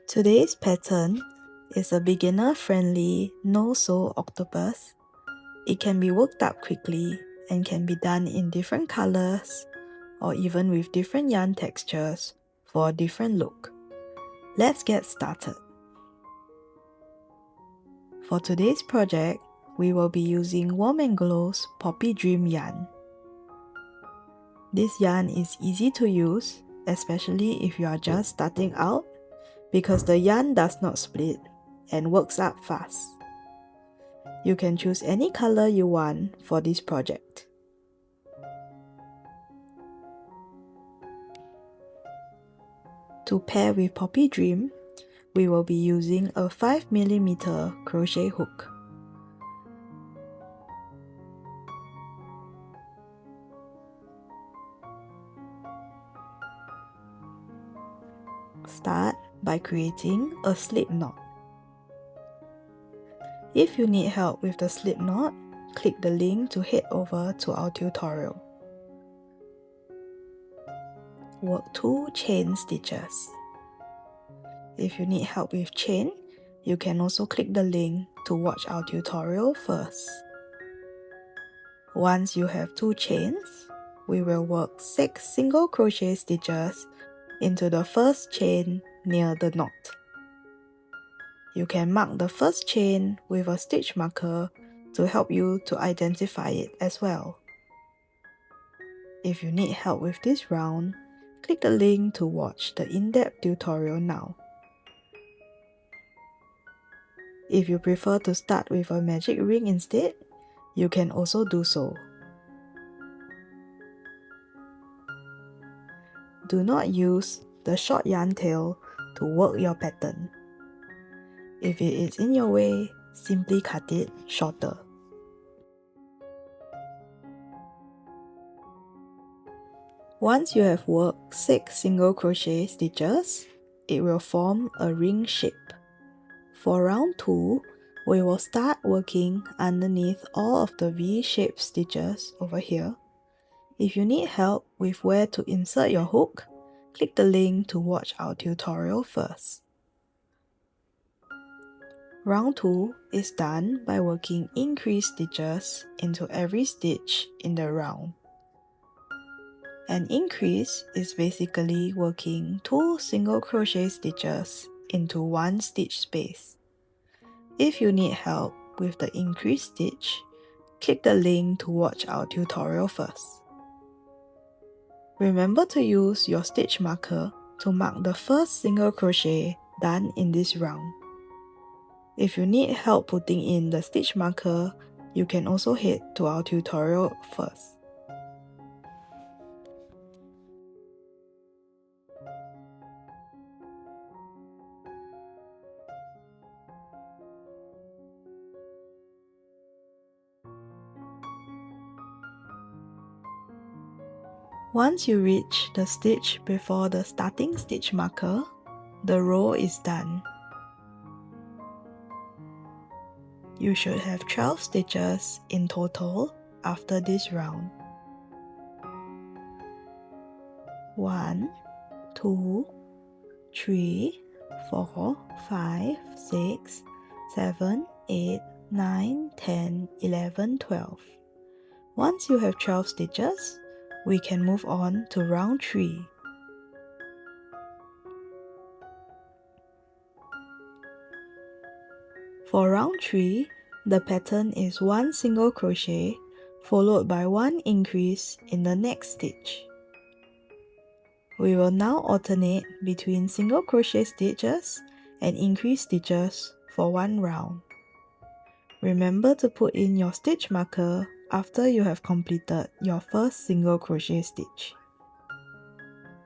Today's pattern is a beginner-friendly no-sew octopus. It can be worked up quickly and can be done in different colors or even with different yarn textures for a different look. Let's get started. For today's project, we will be using Warm and Glow's Poppy Dream yarn. This yarn is easy to use, especially if you are just starting out, because the yarn does not split and works up fast. You can choose any color you want for this project. To pair with Poppy Dream, we will be using a 5mm crochet hook. Start by creating a slip knot. If you need help with the slip knot, click the link to head over to our tutorial. Work 2 chain stitches. If you need help with chain, you can also click the link to watch our tutorial first. Once you have 2 chains, we will work 6 single crochet stitches into the first chain near the knot. You can mark the first chain with a stitch marker to help you to identify it as well. If you need help with this round, click the link to watch the in-depth tutorial now. If you prefer to start with a magic ring instead, you can also do so. Do not use the short yarn tail to work your pattern. If it is in your way, simply cut it shorter. Once you have worked 6 single crochet stitches, it will form a ring shape. For round 2, we will start working underneath all of the V-shaped stitches over here. If you need help with where to insert your hook, click the link to watch our tutorial first. Round 2 is done by working increased stitches into every stitch in the round. An increase is basically working 2 single crochet stitches into 1 stitch space. If you need help with the increased stitch, click the link to watch our tutorial first. Remember to use your stitch marker to mark the first single crochet done in this round. If you need help putting in the stitch marker, you can also head to our tutorial first. Once you reach the stitch before the starting stitch marker, the row is done. You should have 12 stitches in total after this round. 1, 2, 3, 4, 5, 6, 7, 8, 9, 10, 11, 12. Once you have 12 stitches, we can move on to round 3. For round 3, the pattern is 1 single crochet followed by 1 increase in the next stitch. We will now alternate between single crochet stitches and increased stitches for 1 round. Remember to put in your stitch marker after you have completed your first single crochet stitch.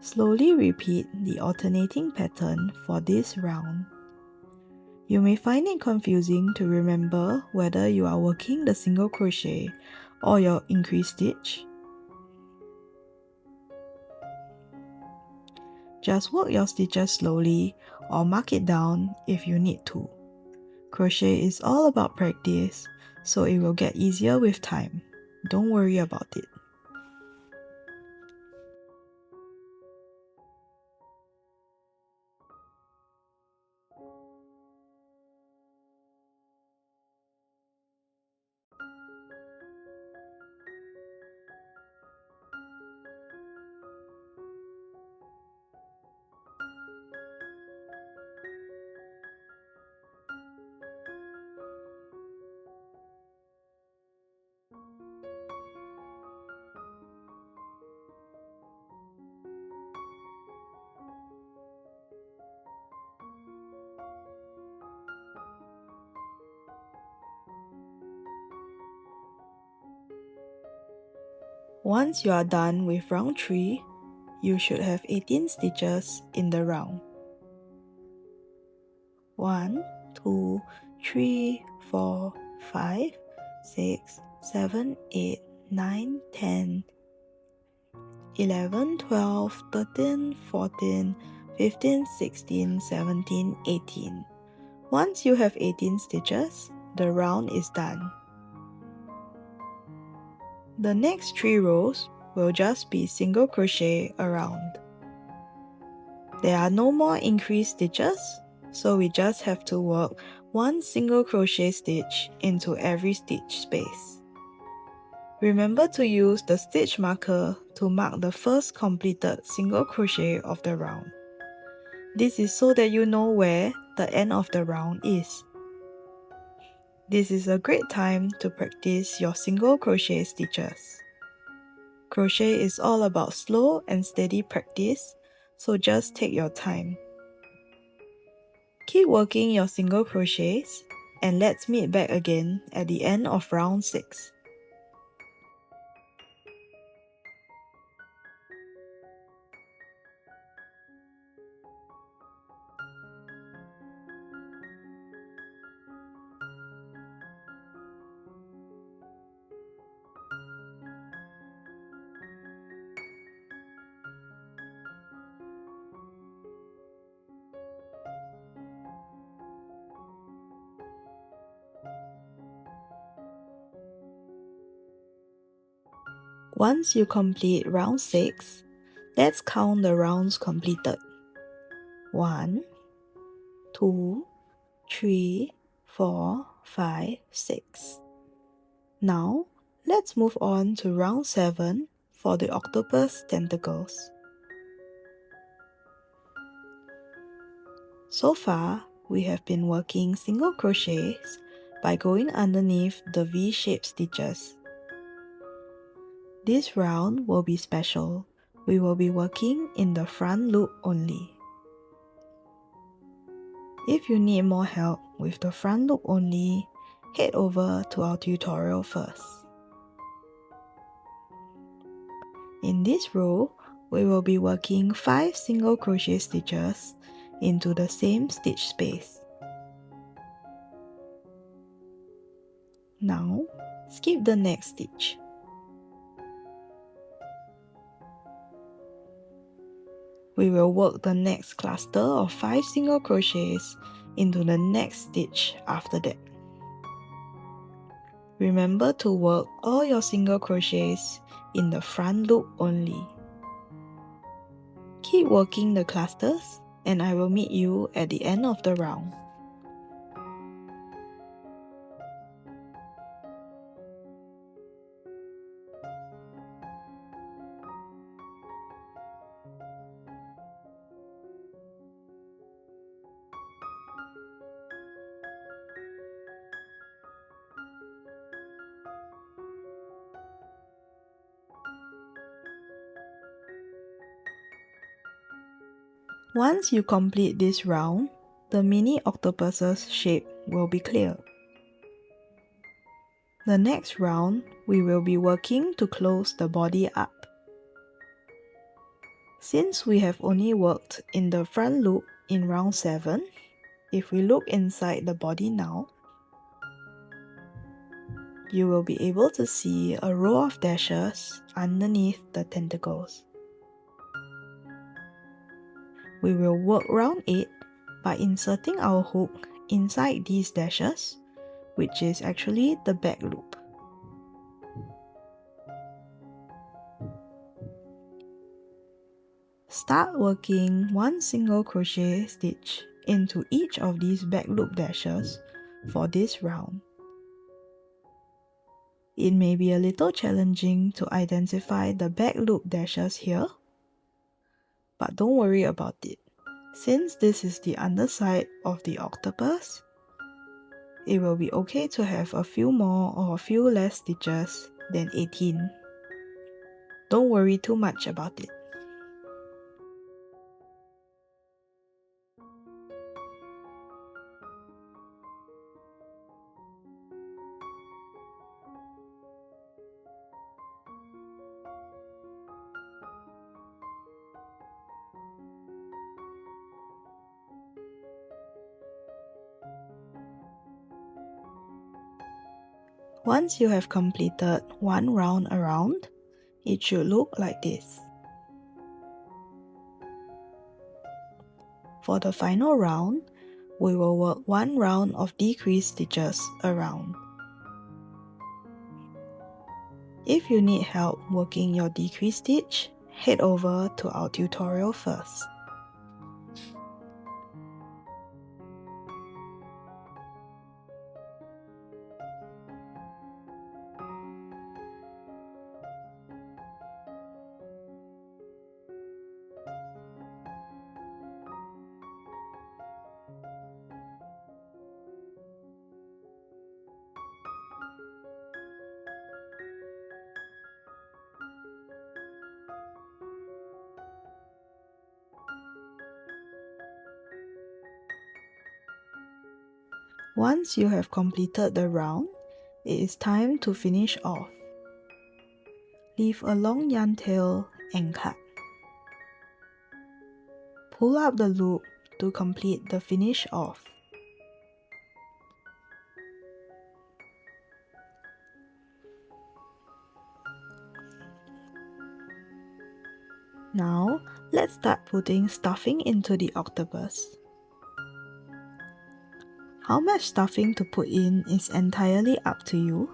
Slowly repeat the alternating pattern for this round. You may find it confusing to remember whether you are working the single crochet or your increased stitch. Just work your stitches slowly or mark it down if you need to. Crochet is all about practice, so it will get easier with time. Don't worry about it. Once you are done with round 3, you should have 18 stitches in the round. 1, 2, 3, 4, 5, 6, 7, 8, 9, 10, 11, 12, 13, 14, 15, 16, 17, 18. Once you have 18 stitches, the round is done. The next 3 rows will just be single crochet around. There are no more increased stitches, so we just have to work 1 single crochet stitch into every stitch space. Remember to use the stitch marker to mark the first completed single crochet of the round. This is so that you know where the end of the round is. This is a great time to practice your single crochet stitches. Crochet is all about slow and steady practice, so just take your time. Keep working your single crochets, and let's meet back again at the end of round 6. Once you complete round 6, let's count the rounds completed. 1, 2, 3, 4, 5, 6. Now, let's move on to round 7 for the octopus tentacles. So far, we have been working single crochets by going underneath the V-shaped stitches. This round will be special. We will be working in the front loop only. If you need more help with the front loop only, head over to our tutorial first. In this row, we will be working 5 single crochet stitches into the same stitch space. Now, skip the next stitch. We will work the next cluster of 5 single crochets into the next stitch after that. Remember to work all your single crochets in the front loop only. Keep working the clusters, and I will meet you at the end of the round. Once you complete this round, the mini octopus's shape will be clear. The next round, we will be working to close the body up. Since we have only worked in the front loop in round 7, if we look inside the body now, you will be able to see a row of dashes underneath the tentacles. We will work round 8 by inserting our hook inside these dashes, which is actually the back loop. Start working 1 single crochet stitch into each of these back loop dashes for this round. It may be a little challenging to identify the back loop dashes here, but don't worry about it. Since this is the underside of the octopus, it will be okay to have a few more or a few less stitches than 18. Don't worry too much about it. Once you have completed one round around, it should look like this. For the final round, we will work one round of decreased stitches around. If you need help working your decreased stitch, head over to our tutorial first. Once you have completed the round, it is time to finish off. Leave a long yarn tail and cut. Pull up the loop to complete the finish off. Now, let's start putting stuffing into the octopus. How much stuffing to put in is entirely up to you.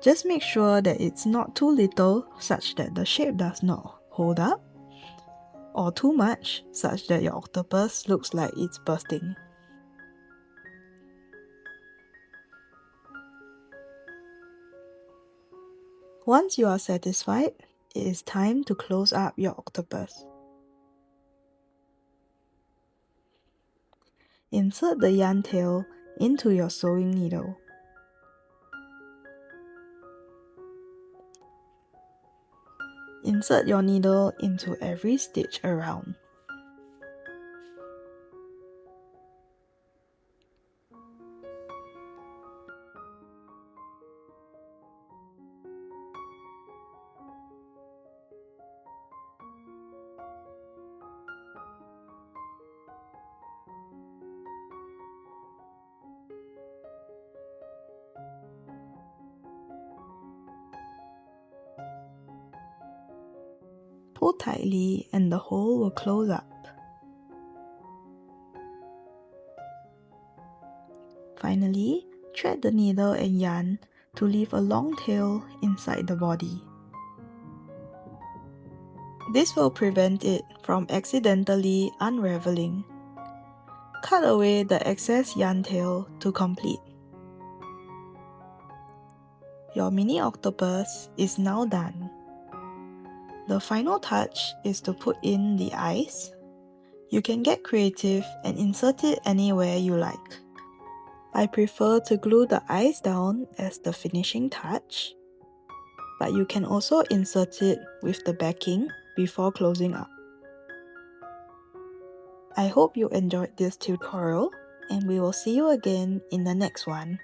Just make sure that it's not too little such that the shape does not hold up, or too much such that your octopus looks like it's bursting. Once you are satisfied, it is time to close up your octopus. Insert the yarn tail into your sewing needle. Insert your needle into every stitch around. Pull tightly and the hole will close up. Finally, thread the needle and yarn to leave a long tail inside the body. This will prevent it from accidentally unraveling. Cut away the excess yarn tail to complete. Your mini octopus is now done. The final touch is to put in the eyes. You can get creative and insert it anywhere you like. I prefer to glue the eyes down as the finishing touch, but you can also insert it with the backing before closing up. I hope you enjoyed this tutorial, and we will see you again in the next one.